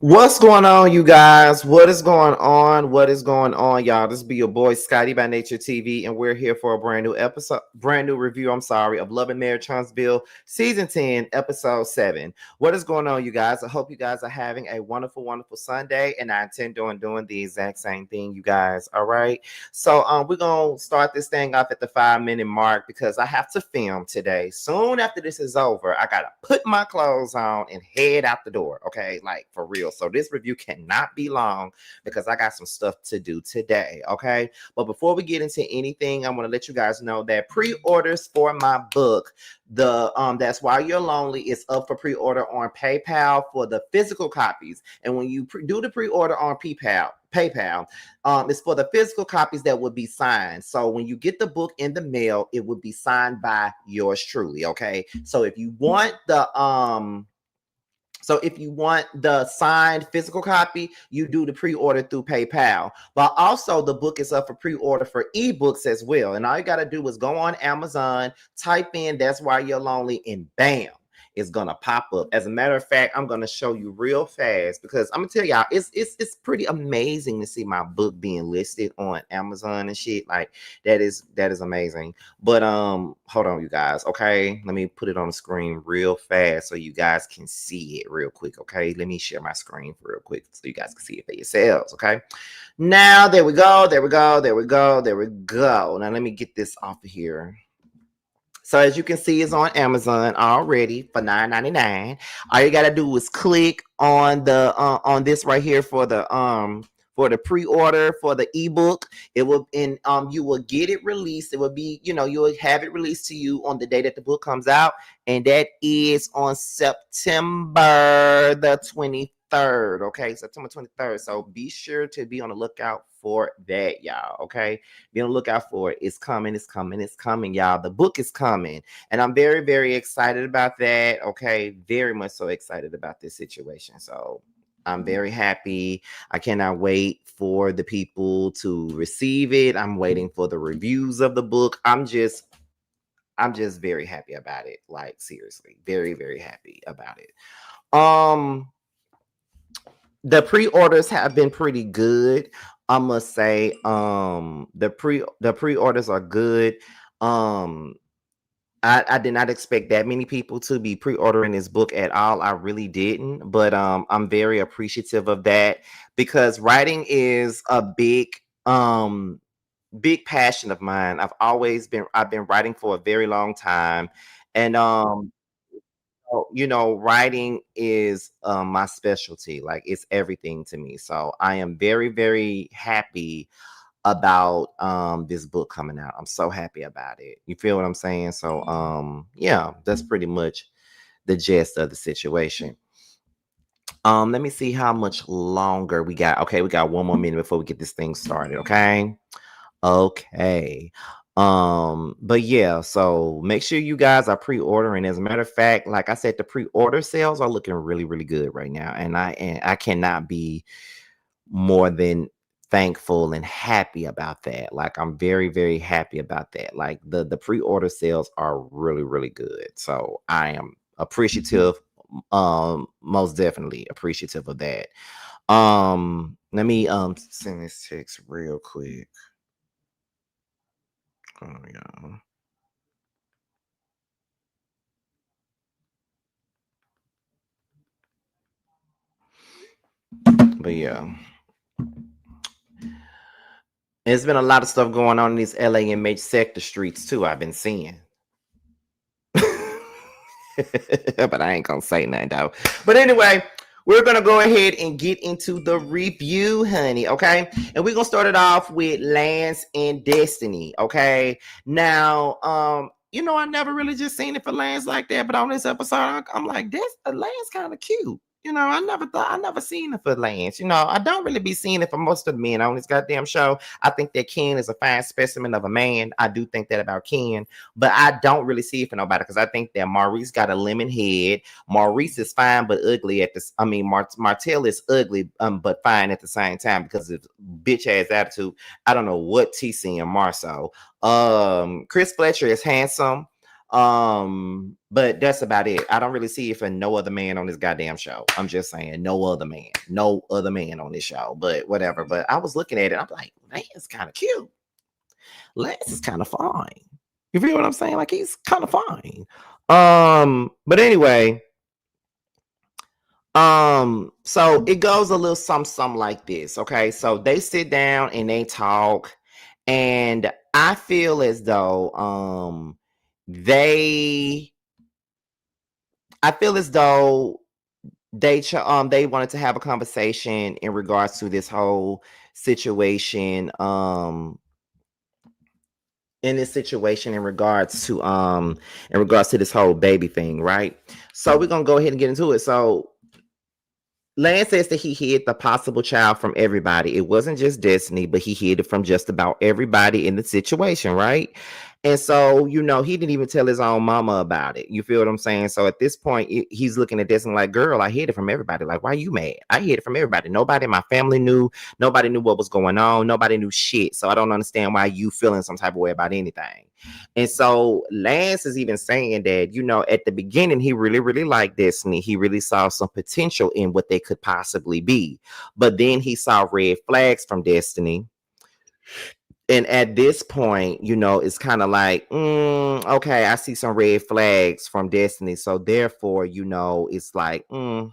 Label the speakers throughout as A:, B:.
A: What's going on, you guys? What is going on? What is going on, y'all? This be your boy Scotty by Nature TV, and we're here for a brand new episode, brand new review. I'm sorry, of Love and Marriage Huntsville, season 10, episode 7. What is going on, you guys? I hope you guys are having a wonderful, wonderful Sunday, and I intend on doing the exact same thing, you guys. All right. So, we're gonna start this thing off at the 5-minute mark because I have to film today. Soon after this is over, I gotta put my clothes on and head out the door. Okay, like for real. So this review cannot be long because I got some stuff to do today. Okay. But before we get into anything, I want to let you guys know that pre-orders for my book, the That's Why You're Lonely, is up for pre-order on PayPal for the physical copies. And when you do the pre-order on PayPal, it's for the physical copies that would be signed. So when you get the book in the mail, it would be signed by yours truly. Okay. So if you want the signed physical copy, you do the pre-order through PayPal. But also the book is up for pre-order for ebooks as well. And all you got to do is go on Amazon, type in That's Why You're Lonely, and bam, it's gonna pop up. As a matter of fact, I'm gonna show you real fast because I'm gonna tell y'all it's pretty amazing to see my book being listed on Amazon and shit. Like that is amazing. But hold on, you guys. Okay, let me put it on the screen real fast so you guys can see it real quick. Okay, let me share my screen real quick so you guys can see it for yourselves. Okay, now there we go. Now let me get this off of here. So as you can see, it's on Amazon already for $9.99. All you gotta do is click on the on this right here for the pre-order for the ebook. It will you will get it released. It will be, you will have it released to you on the day that the book comes out, and that is on September the 23rd. Okay, September 23rd. So be sure to be on the lookout for that, y'all. Okay, be on the lookout for it. It's coming, y'all. The book is coming, and I'm very, very excited about that. Okay, very much so excited about this situation. So I'm very happy. I cannot wait for the people to receive it. I'm waiting for the reviews of the book. I'm just very happy about it. Like seriously, very, very happy about it. The pre-orders have been pretty good. I must say, the pre-orders are good. I did not expect that many people to be pre-ordering this book at all. I really didn't, but I'm very appreciative of that because writing is a big passion of mine. I've been writing for a very long time, and writing is my specialty. Like it's everything to me. So I am very, very happy about this book coming out. I'm so happy about it. You feel what I'm saying? So yeah, that's pretty much the gist of the situation. Let me see how much longer we got. Okay, we got one more minute before we get this thing started. Okay. But yeah, so make sure you guys are pre-ordering. As a matter of fact, like I said, the pre-order sales are looking really, really good right now, and I cannot be more than thankful and happy about that. Like I'm very, very happy about that. Like the pre-order sales are really, really good. So I am appreciative, most definitely appreciative of that. Let me send this text real quick. Oh yeah. But yeah, there's been a lot of stuff going on in these LAMH sector streets too. I've been seeing. But I ain't gonna say nothing though. But anyway, we're gonna go ahead and get into the review, honey. Okay, and we're gonna start it off with Lance and Destiny. Okay, now I never really just seen it for Lance like that, but on this episode, I'm like, this Lance kind of cute. I never seen it for Lance. I don't really be seeing it for most of the men on this goddamn show. I think that Ken is a fine specimen of a man. I do think that about Ken, but I don't really see it for nobody because I think that Maurice got a lemon head. Maurice is fine but ugly at this. I mean, Martell is ugly, but fine at the same time because of bitch ass attitude. I don't know what TC and Marceau. Chris Fletcher is handsome. But that's about it. I don't really see it for no other man on this goddamn show. I'm just saying, no other man on this show. But whatever. But I was looking at it, I'm like, Lance kind of cute. Lance is kind of fine. You feel what I'm saying? Like he's kind of fine. But anyway, so it goes a little something like this. Okay, so they sit down and they talk, and I feel as though they I feel as though they wanted to have a conversation in regards to this whole situation in regards to this whole baby thing, right? So we're gonna go ahead and get into it. So Lance says that he hid the possible child from everybody. It wasn't just Destiny, but he hid it from just about everybody in the situation, right? And so, he didn't even tell his own mama about it. You feel what I'm saying? So at this point, he's looking at Destiny like, girl, I hid it from everybody. Like, why are you mad? I hid it from everybody. Nobody in my family knew. Nobody knew what was going on. Nobody knew shit. So I don't understand why you feeling some type of way about anything. And so Lance is even saying that, at the beginning, he really, really liked Destiny. He really saw some potential in what they could possibly be. But then he saw red flags from Destiny. And at this point, it's kind of like, okay, I see some red flags from Destiny. So therefore, it's like, I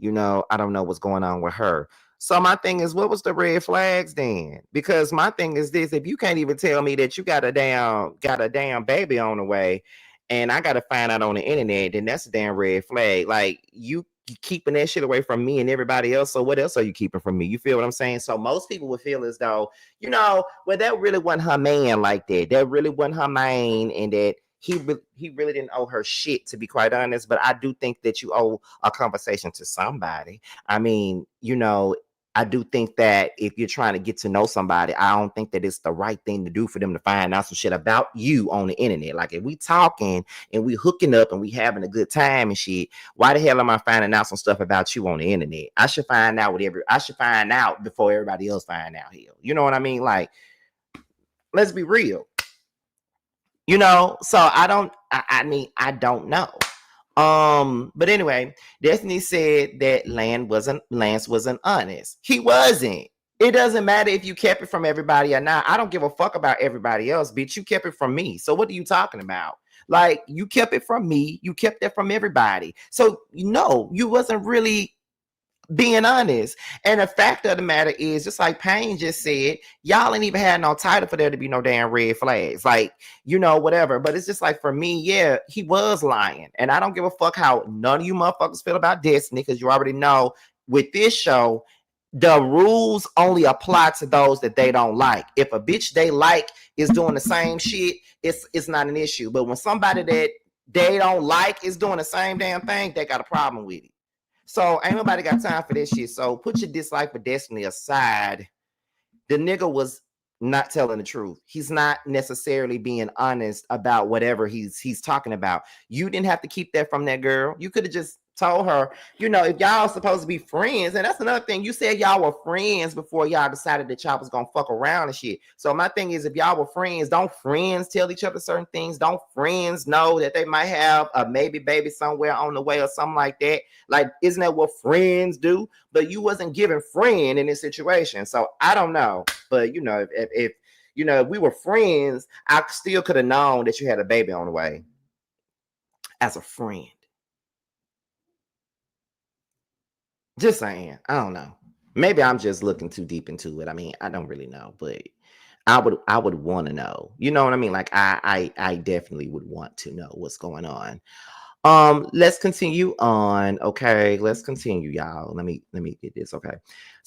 A: don't know what's going on with her. So my thing is, what was the red flags then? Because my thing is this: if you can't even tell me that you got a damn baby on the way, and I got to find out on the internet, then that's a damn red flag. Like you keeping that shit away from me and everybody else. So what else are you keeping from me? You feel what I'm saying? So most people would feel as though, well, that really wasn't her man like that. That really wasn't her man, and that he really didn't owe her shit, to be quite honest. But I do think that you owe a conversation to somebody. I mean, I do think that if you're trying to get to know somebody, I don't think that it's the right thing to do for them to find out some shit about you on the internet. Like if we talking and we hooking up and we having a good time and shit, why the hell am I finding out some stuff about you on the internet? I should find out before everybody else find out here. You know what I mean? Like, let's be real. So I don't know. But anyway, Destiny said that Lance wasn't honest. He wasn't. It doesn't matter if you kept it from everybody or not. I don't give a fuck about everybody else, bitch. You kept it from me. So what are you talking about? Like, you kept it from me. You kept it from everybody. So you wasn't really being honest. And the fact of the matter is, just like Payne just said, y'all ain't even had no title for there to be no damn red flags. Like, whatever. But it's just like, for me, yeah, he was lying. And I don't give a fuck how none of you motherfuckers feel about Destiny, because you already know with this show, the rules only apply to those that they don't like. If a bitch they like is doing the same shit, it's not an issue. But when somebody that they don't like is doing the same damn thing, they got a problem with it. So ain't nobody got time for this shit. So put your dislike for Destiny aside. The nigga was not telling the truth. He's not necessarily being honest about whatever he's talking about. You didn't have to keep that from that girl. You could have just told her, if y'all supposed to be friends, and that's another thing. You said y'all were friends before y'all decided that y'all was gonna fuck around and shit. So my thing is, if y'all were friends, don't friends tell each other certain things? Don't friends know that they might have a maybe baby somewhere on the way or something like that? Like, isn't that what friends do? But you wasn't giving friend in this situation. So I don't know. But if we were friends, I still could have known that you had a baby on the way as a friend. Just saying. I don't know. Maybe I'm just looking too deep into it. I mean, I don't really know, but I would want to know. You know what I mean? Like I definitely would want to know what's going on. Let's continue on. Okay, let's continue, y'all. Let me get this. Okay.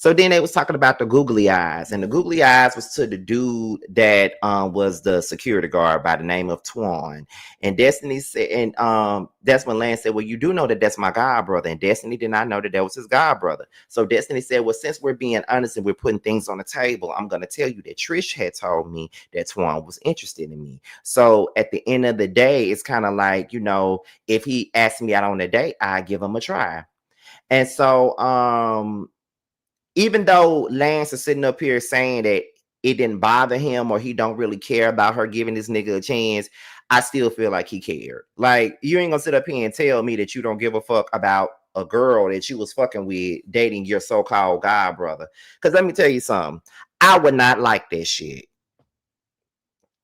A: So then they was talking about the googly eyes, and the googly eyes was to the dude that was the security guard by the name of Twan. And Destiny said, and that's when Lance said, well, you do know that that's my god brother. And Destiny did not know that that was his god brother. So Destiny said, well, since we're being honest and we're putting things on the table, I'm gonna tell you that Trish had told me that Twan was interested in me. So at the end of the day, it's kind of like, if he asked me out on a date, I give him a try. And so even though Lance is sitting up here saying that it didn't bother him or he don't really care about her giving this nigga a chance, I still feel like he cared. Like, you ain't gonna sit up here and tell me that you don't give a fuck about a girl that you was fucking with dating your so-called god brother. Because let me tell you something, I would not like that shit.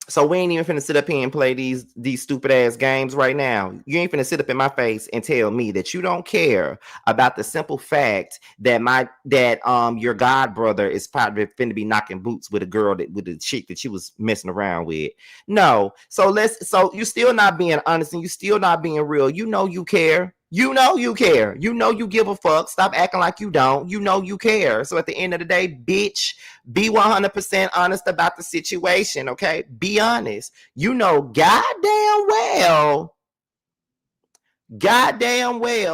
A: So we ain't even finna sit up here and play these stupid ass games right now. You ain't finna sit up in my face and tell me that you don't care about the simple fact that your god brother is probably finna be knocking boots with a girl with the chick that you was messing around with. No, so you still not being honest and you still not being real. You know you care. You know you care. You know you give a fuck. Stop acting like you don't. You know you care. So at the end of the day, bitch, be 100% honest about the situation, okay? Be honest. You know goddamn well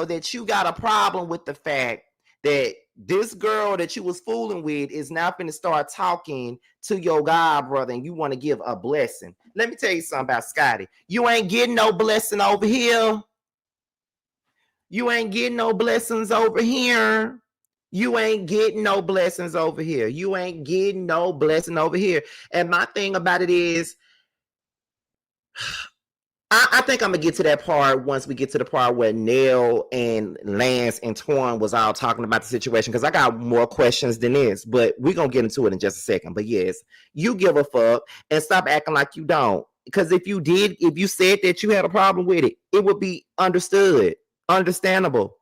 A: that you got a problem with the fact that this girl that you was fooling with is now finna start talking to your god brother and you want to give a blessing. Let me tell you something about Scotty. You ain't getting no blessing over here. You ain't getting no blessings over here. You ain't getting no blessings over here. You ain't getting no blessing over here. And my thing about it is, I think I'm gonna get to that part once we get to the part where Nell and Lance and Torn was all talking about the situation, because I got more questions than this, but we're gonna get into it in just a second. But yes, you give a fuck and stop acting like you don't. Because if you said that you had a problem with it, it would be understood, understandable.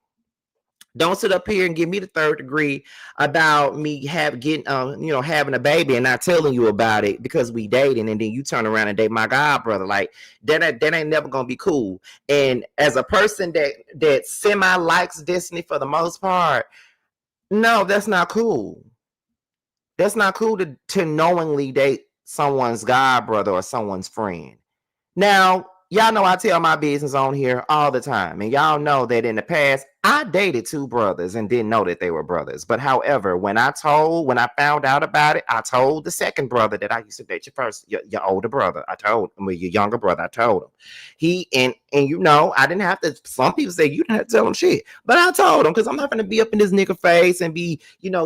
A: Don't sit up here and give me the third degree about me having a baby and not telling you about it because we dating, and then you turn around and date my god brother. Like that ain't never gonna be cool. And as a person that semi likes Destiny for the most part, no, that's not cool. That's not cool to knowingly date someone's god brother or someone's friend. Now, y'all know I tell my business on here all the time, and y'all know that in the past I dated two brothers and didn't know that they were brothers. But however, when I found out about it, I told the second brother that I used to date your older brother. I told him, your younger brother. I told him. I didn't have to. Some people say you didn't have to tell him shit, but I told him because I'm not going to be up in this nigga face and be,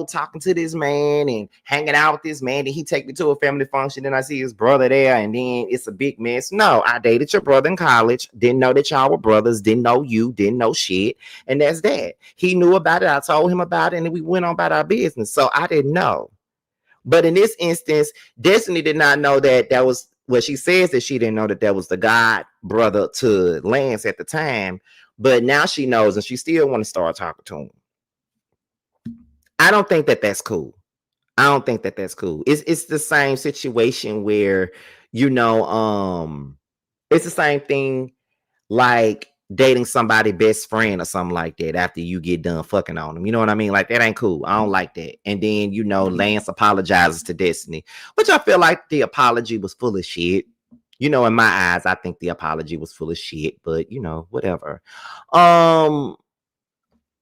A: talking to this man and hanging out with this man. Then he take me to a family function, and I see his brother there, and then it's a big mess. No, I dated your brother in college. Didn't know that y'all were brothers. Didn't know you. Didn't know shit. And that's that. He knew about it. I told him about it, and we went on about our business. So I didn't know. But in this instance, Destiny did not know that was what she says, that she didn't know that was the god brother to Lance at the time. But now she knows, and she still want to start talking to him. I don't think that that's cool. I don't think that that's cool. It's the same situation where, it's the same thing like dating somebody's best friend or something like that after you get done fucking on them. You know what I mean? Like, that ain't cool. I don't like that. And then, Lance apologizes to Destiny, which I feel like the apology was full of shit. In my eyes, I think the apology was full of shit, but whatever.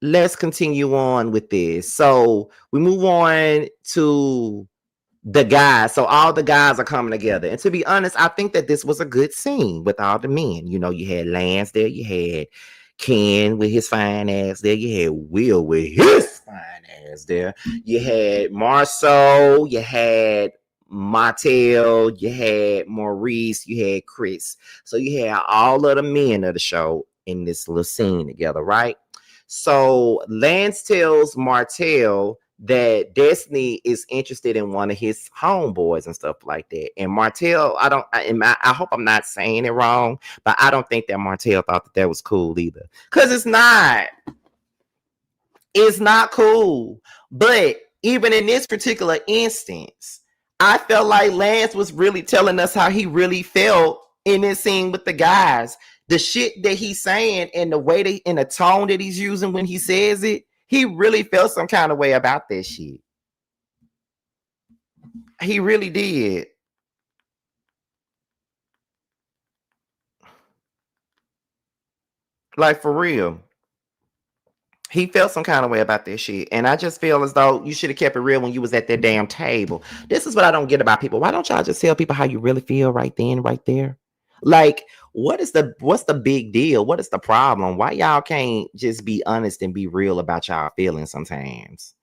A: Let's continue on with this. So we move on to the guys. So all the guys are coming together. And to be honest, I think that this was a good scene with all the men. You had Lance there. You had Ken with his fine ass there. You had Will with his fine ass there. You had Marceau. You had Martel. You had Maurice. You had Chris. So you had all of the men of the show in this little scene together, right? So Lance tells Martel that Destiny is interested in one of his homeboys and stuff like that. And Martel, I hope I'm not saying it wrong, but I don't think that Martel thought that was cool either. Because it's not. It's not cool. But even in this particular instance, I felt like Lance was really telling us how he really felt in this scene with the guys. The shit that he's saying and the way and the tone that he's using when he says it, he really felt some kind of way about that shit. He really did. Like, for real. He felt some kind of way about that shit. And I just feel as though you should have kept it real when you was at that damn table. This is what I don't get about people. Why don't y'all just tell people how you really feel right then, right there? Like, what's the big deal? What is the problem? Why y'all can't just be honest and be real about y'all feelings sometimes?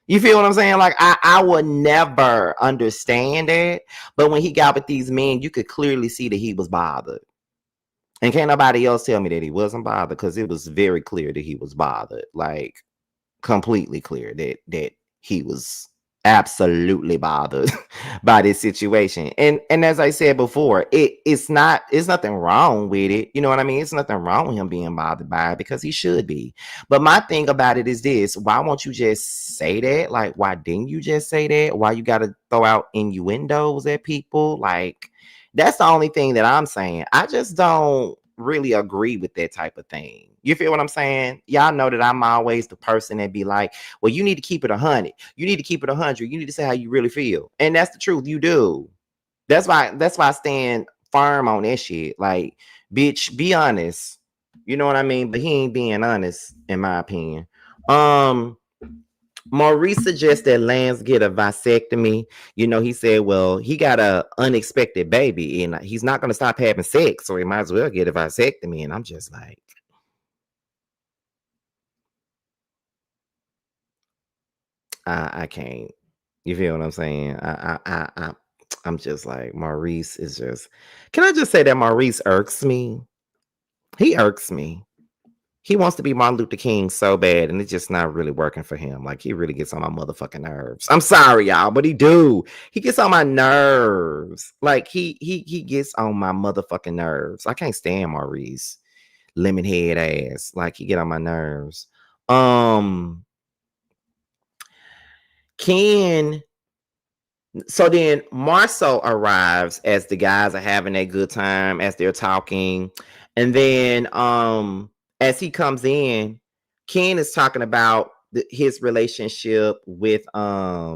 A: You feel what I'm saying? Like, I would never understand that. But when he got with these men, you could clearly see that he was bothered. And can't nobody else tell me that he wasn't bothered, because it was very clear that he was bothered. Like, completely clear that he was absolutely bothered by this situation. And as I said before, it's nothing wrong with it. You know what I mean? It's nothing wrong with him being bothered by it, because he should be. But my thing about it is this: why won't you just say that? Like, why didn't you just say that? Why you gotta throw out innuendos at people? Like, that's the only thing that I'm saying. I just don't really agree with that type of thing. You feel what I'm saying? Y'all know that I'm always the person that be like, well, you need to keep it 100. You need to keep it 100. You need to say how you really feel. And that's the truth. You do. That's why I stand firm on that shit. Like, bitch, be honest. You know what I mean? But he ain't being honest, in my opinion. Maurice suggests that Lance get a vasectomy. You know, he said, well, he got a unexpected baby and he's not going to stop having sex, so he might as well get a vasectomy. And I'm just like, I can't. You feel what I'm saying? I'm just like, Maurice is just. Can I just say that Maurice irks me? He irks me. He wants to be Martin Luther King so bad, and it's just not really working for him. Like, he really gets on my motherfucking nerves. I'm sorry, y'all, but he do. He gets on my nerves. Like, he gets on my motherfucking nerves. I can't stand Maurice, lemon head ass. Like, he get on my nerves. Ken. So then Marceau arrives as the guys are having a good time, as they're talking, and then as he comes in, Ken is talking about his relationship with let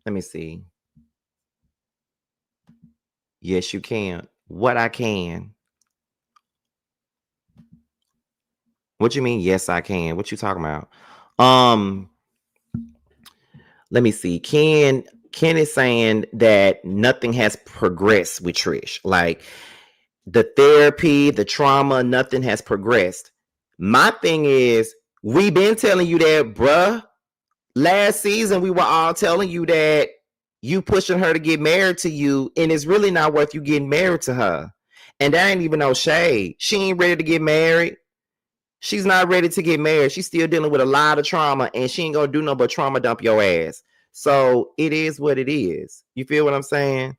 A: me see. Yes, you can. What I can. What you mean? Yes, I can. What you talking about? Let me see. Ken is saying that nothing has progressed with Trish. Like, the therapy, the trauma, nothing has progressed. My thing is, we've been telling you that, bruh. Last season, we were all telling you that you pushing her to get married to you, and it's really not worth you getting married to her. And that ain't even no shade. She ain't ready to get married. She's not ready to get married. She's still dealing with a lot of trauma, and she ain't gonna do nothing but trauma dump your ass. So it is what it is. You feel what I'm saying?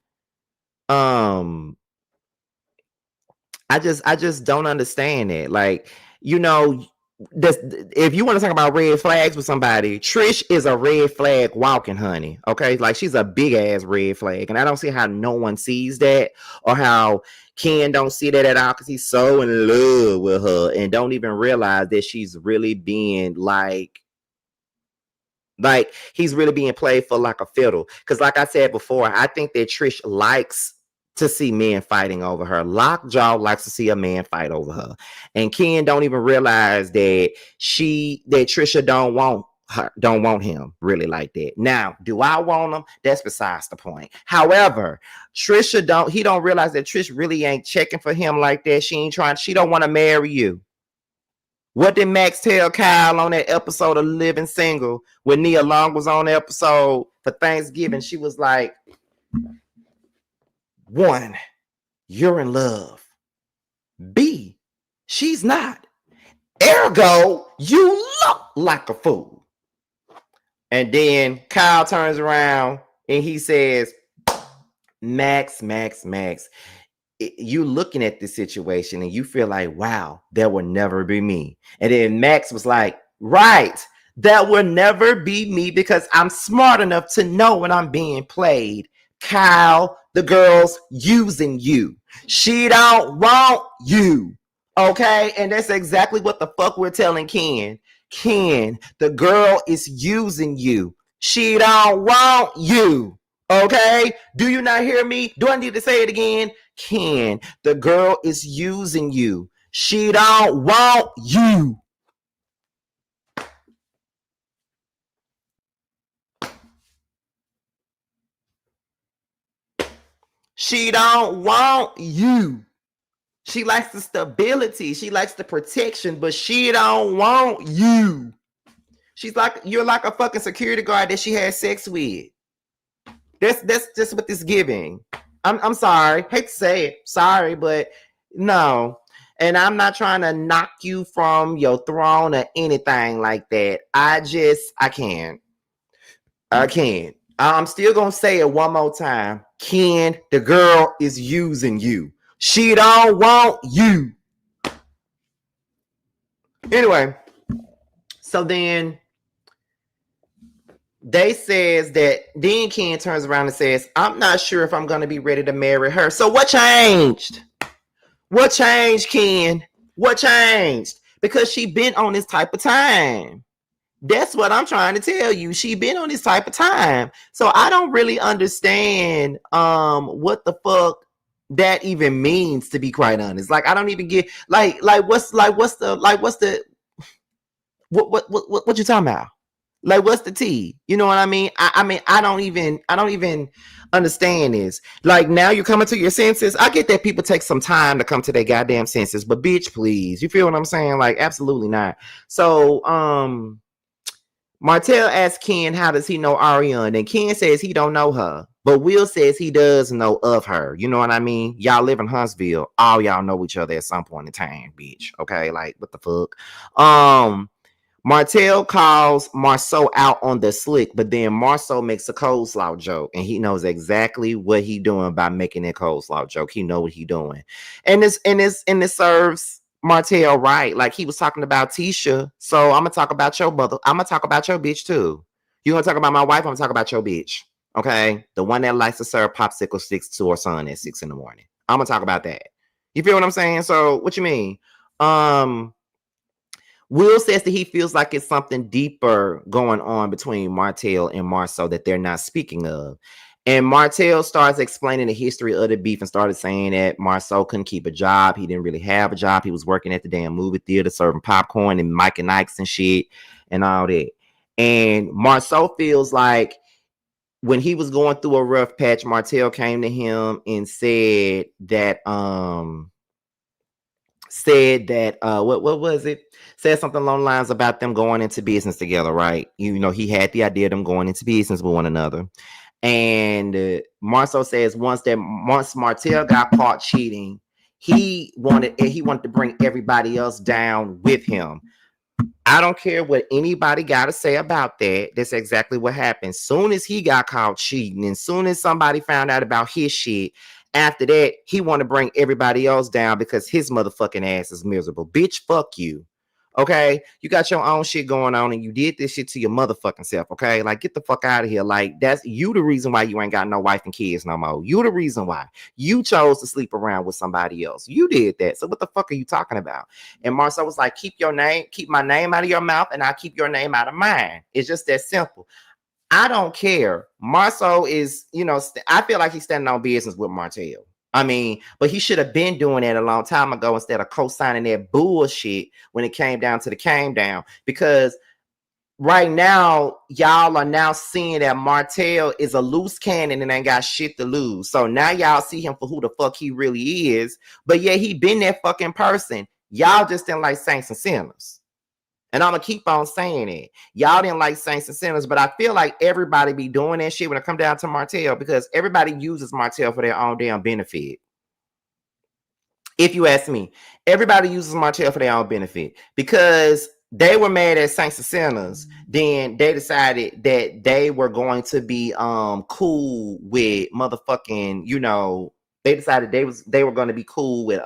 A: I just don't understand it. Like, you know, if you want to talk about red flags with somebody, Trish is a red flag walking, honey. Okay, like, she's a big ass red flag, and I don't see how no one sees that, or how Ken don't see that at all, because he's so in love with her and don't even realize that she's really being like he's really being played for like a fiddle. Because like I said before, I think that Trish likes to see men fighting over her. Lockjaw likes to see a man fight over her, and Ken don't even realize that Trisha don't want him really like that. Now, do I want him? That's besides the point. However, he don't realize that Trish really ain't checking for him like that. She don't want to marry you. What did Max tell Kyle on that episode of Living Single when Nia Long was on the episode for Thanksgiving? She was like, 1, you're in love. B, she's not. Ergo, you look like a fool. And then Kyle turns around and he says, Max, you looking at this situation and you feel like, wow, that will never be me. And then Max was like, right, that will never be me, because I'm smart enough to know when I'm being played. Kyle, the girl's using you. She don't want you. Okay? And that's exactly what the fuck we're telling Ken. Ken, the girl is using you. She don't want you. Okay? Do you not hear me? Do I need to say it again? Ken, the girl is using you. She don't want you. She don't want you. She likes the stability. She likes the protection, but she don't want you. You're like a fucking security guard that she had sex with. That's just what this giving. I'm sorry. Hate to say it. Sorry, but No. And I'm not trying to knock you from your throne or anything like that. I can't. I can't. I'm still gonna say it one more time. Ken, the girl is using you. She don't want you. Anyway, so then they says that then Ken turns around and says, I'm not sure if I'm gonna be ready to marry her. So what changed? What changed, Ken? What changed? Because she been on this type of time. That's what I'm trying to tell you. She been on this type of time. So I don't really understand what the fuck that even means, to be quite honest. Like I don't even get what's the what you talking about? Like what's the tea? You know what I mean? I mean I don't even understand this. Like now you're coming to your senses. I get that people take some time to come to their goddamn senses, but bitch, please. You feel what I'm saying? Like absolutely not. So Martell asks Ken how does he know Ariana, and Ken says he don't know her, but Will says he does know of her. You know what I mean? Y'all live in Huntsville. All y'all know each other at some point in time, bitch. Okay, like what the fuck? Martell calls Marceau out on the slick, but then Marceau makes a coleslaw joke, and he knows exactly what he doing by making that coleslaw joke. He know what he doing, and this serves Martell right. Like he was talking about Tisha, so I'm gonna talk about your mother. I'm gonna talk about your bitch too. You gonna talk about my wife? I'm gonna talk about your bitch. Okay, the one that likes to serve popsicle sticks to her son at 6 a.m. I'm gonna talk about that. You feel what I'm saying? So what you mean? Will says that he feels like it's something deeper going on between Martell and Marceau that they're not speaking of. And Martell starts explaining the history of the beef and started saying that Marceau couldn't keep a job. He didn't really have a job. He was working at the damn movie theater serving popcorn and Mike and Ike's and shit and all that. And Marceau feels like when he was going through a rough patch, Martell came to him and said that what was it? Said something along the lines about them going into business together, right? You know, he had the idea of them going into business with one another. And Marceau says once Martell got caught cheating, he wanted to bring everybody else down with him. I don't care what anybody got to say about that. That's exactly what happened. Soon as he got caught cheating, and soon as somebody found out about his shit, after that, he want to bring everybody else down because his motherfucking ass is miserable. Bitch, fuck you. Okay, you got your own shit going on and you did this shit to your motherfucking self. Okay, like get the fuck out of here. Like that's you the reason why you ain't got no wife and kids no more. You the reason why you chose to sleep around with somebody else. You did that. So what the fuck are you talking about? And Marceau was like, keep my name out of your mouth and I'll keep your name out of mine. It's just that simple. I don't care. Marceau is, I feel like he's standing on business with Martell. I mean, but he should have been doing that a long time ago instead of co-signing that bullshit when it came down to the came down. Because right now, y'all are now seeing that Martell is a loose cannon and ain't got shit to lose. So now y'all see him for who the fuck he really is. But yeah, he been that fucking person. Y'all just didn't like saints and sinners. And I'm going to keep on saying it. Y'all didn't like saints and sinners, but I feel like everybody be doing that shit when it come down to Martell because everybody uses Martell for their own damn benefit. If you ask me, everybody uses Martell for their own benefit because they were mad at saints and sinners. Then they decided that they were going to be cool with motherfucking, they decided they were going to be cool with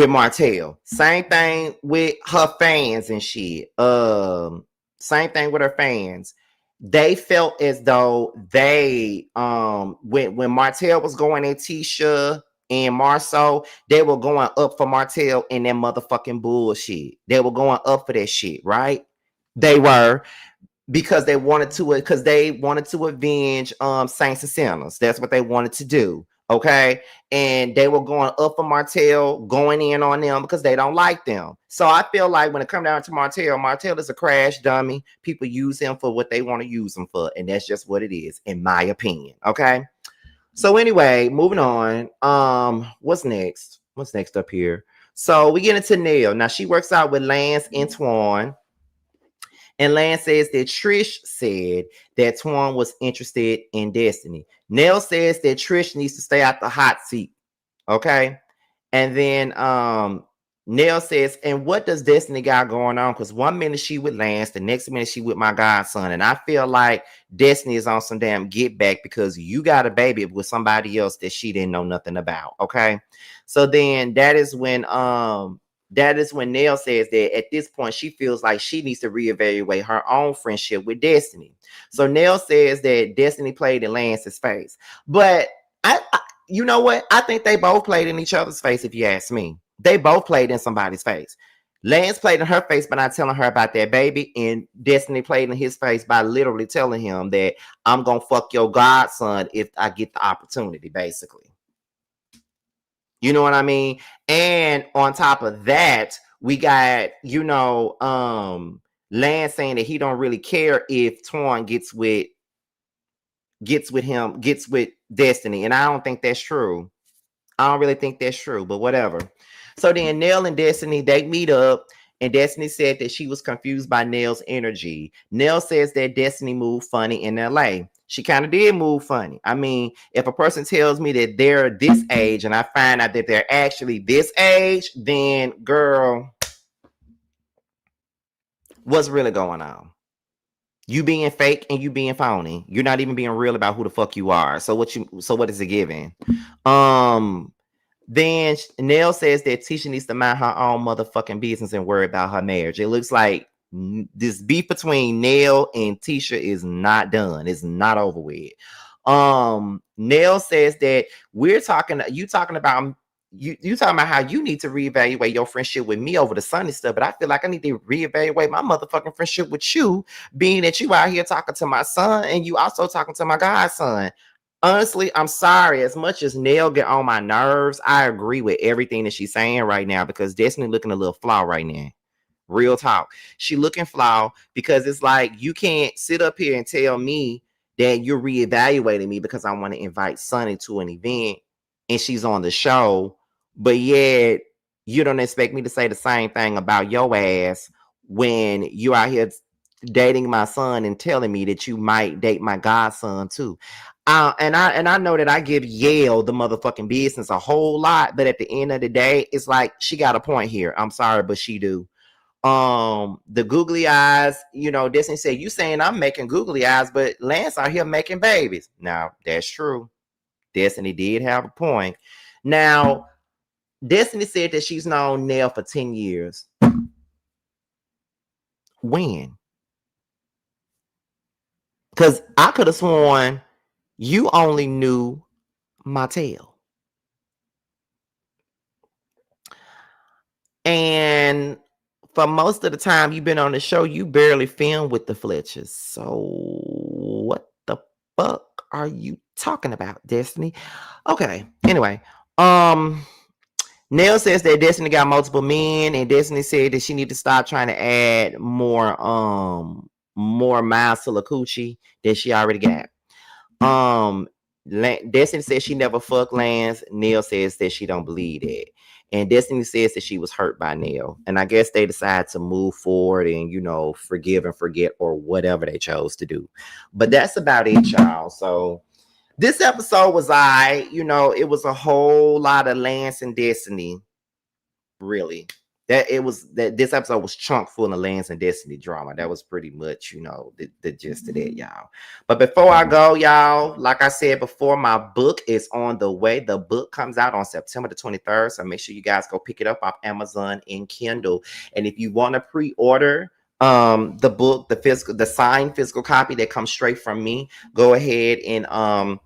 A: Martell. Same thing with her fans and shit. Same thing with her fans. They felt as though they when Martell was going at Tisha and Marceau, they were going up for Martell and that motherfucking bullshit. They were going up for that shit, right? They were because they wanted to avenge saints and sinners. That's what they wanted to do. Okay, and they were going up for Martell, going in on them because they don't like them. So I feel like when it comes down to Martell is a crash dummy. People use him for what they want to use him for, and that's just what it is, in my opinion. Okay. So anyway, moving on. What's next? What's next up here? So we get into Nell. Now she works out with Lance and Twan. And Lance says that Trish said that Twan was interested in Destiny. Nell says that Trish needs to stay out the hot seat Okay. And then Nell says, and what does Destiny got going on? Because 1 minute she with Lance, the next minute she with my godson. And I feel like Destiny is on some damn get back because you got a baby with somebody else that she didn't know nothing about. Okay. So then that is when Nell says that at this point she feels like she needs to reevaluate her own friendship with Destiny. So Nell says that Destiny played in Lance's face. But I you know what? I think they both played in each other's face, if you ask me. They both played in somebody's face. Lance played in her face by not telling her about that baby, and Destiny played in his face by literally telling him that I'm gonna fuck your godson if I get the opportunity, basically. You know what I mean? And on top of that, we got, Lance saying that he don't really care if Torn gets with Destiny. And I don't think that's true. I don't really think that's true, but whatever. So then Nell and Destiny, they meet up, and Destiny said that she was confused by Nell's energy. Nell says that Destiny moved funny in LA. She kind of did move funny. I mean, if a person tells me that they're this age and I find out that they're actually this age, then girl, what's really going on? You being fake and you being phony. You're not even being real about who the fuck you are. So what is it giving? Then Nell says that Tisha needs to mind her own motherfucking business and worry about her marriage. It looks like this beef between Nell and Tisha is not done. It's not over with. Nell says that you talking about how you need to reevaluate your friendship with me over the Sunday stuff, but I feel like I need to reevaluate my motherfucking friendship with you, being that you out here talking to my son and you also talking to my godson. Honestly, I'm sorry. As much as Nell get on my nerves, I agree with everything that she's saying right now because Destiny looking a little flawed right now. Real talk. She looking flawed because it's like you can't sit up here and tell me that you're reevaluating me because I want to invite Sonny to an event and she's on the show, but yet you don't expect me to say the same thing about your ass when you out here dating my son and telling me that you might date my godson too. And I know that I give Yale the motherfucking business a whole lot, but at the end of the day, it's like she got a point here. I'm sorry, but she do. The googly eyes, Destiny said, you saying I'm making googly eyes, but Lance out here making babies. Now, that's true. Destiny did have a point. Now, Destiny said that she's known Nell for 10 years. When? Because I could have sworn you only knew my tail. And for most of the time you've been on the show, you barely filmed with the Fletchers. So what the fuck are you talking about, Destiny? Okay. Anyway, Nell says that Destiny got multiple men, and Destiny said that she need to stop trying to add more miles to the coochie that she already got. Destiny says she never fucked Lance. Nell says that she don't believe that. And Destiny says that she was hurt by Nell. And I guess they decided to move forward and, forgive and forget or whatever they chose to do. But that's about it, y'all. So this episode was it was a whole lot of Lance and Destiny, really. This episode was chunk full of Lance and Destiny drama. That was pretty much, the gist of that, y'all. But before I go, y'all, like I said before, my book is on the way. The book comes out on September the 23rd. So make sure you guys go pick it up off Amazon and Kindle. And if you want to pre-order the book, the signed physical copy that comes straight from me, go ahead and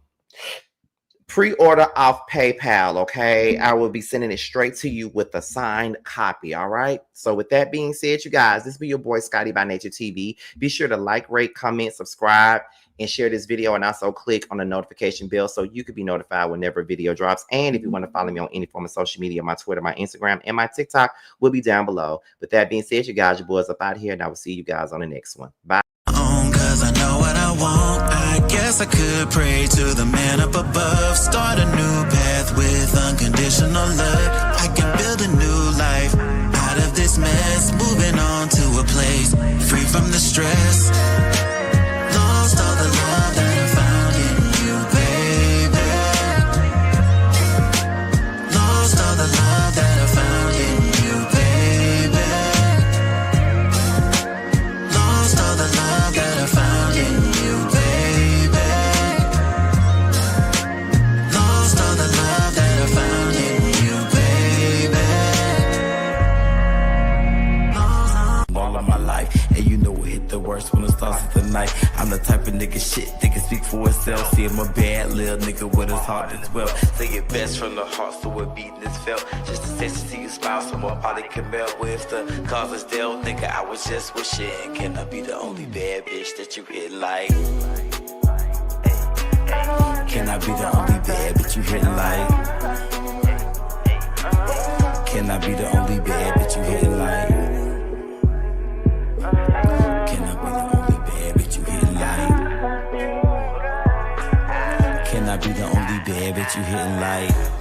A: pre-order off PayPal, okay? I will be sending it straight to you with a signed copy, all right? So with that being said, you guys, this be your boy Scotty by Nature TV. Be sure to like, rate, comment, subscribe, and share this video, and also click on the notification bell so you can be notified whenever a video drops. And if you want to follow me on any form of social media, my Twitter, my Instagram, and my TikTok will be down below. With that being said, you guys, your boys up out here, and I will see you guys on the next one. Bye.
B: Cause I know what I want. I guess I could pray to the man up above. Start a new path with unconditional love. I can build a new life out of this mess. Moving on to a place free from the stress. Lost all the love that I found in you, baby.
C: night. And you know what hit the worst when it starts with the night. I'm the type of nigga shit that can speak for itself. See, I'm a bad little nigga with his heart as well. Say it best from the heart, so it beating is felt. Just a sense to see you smile, so more body can melt. With the cause is dealt, nigga, I was just wishing. Can I be the only bad bitch that you hit like? Can I be the only bad bitch you hit like? Can I be the only bad bitch you hit like? Can I be the only bad bitch you hit like? Can I be the only bad bitch you hitting like?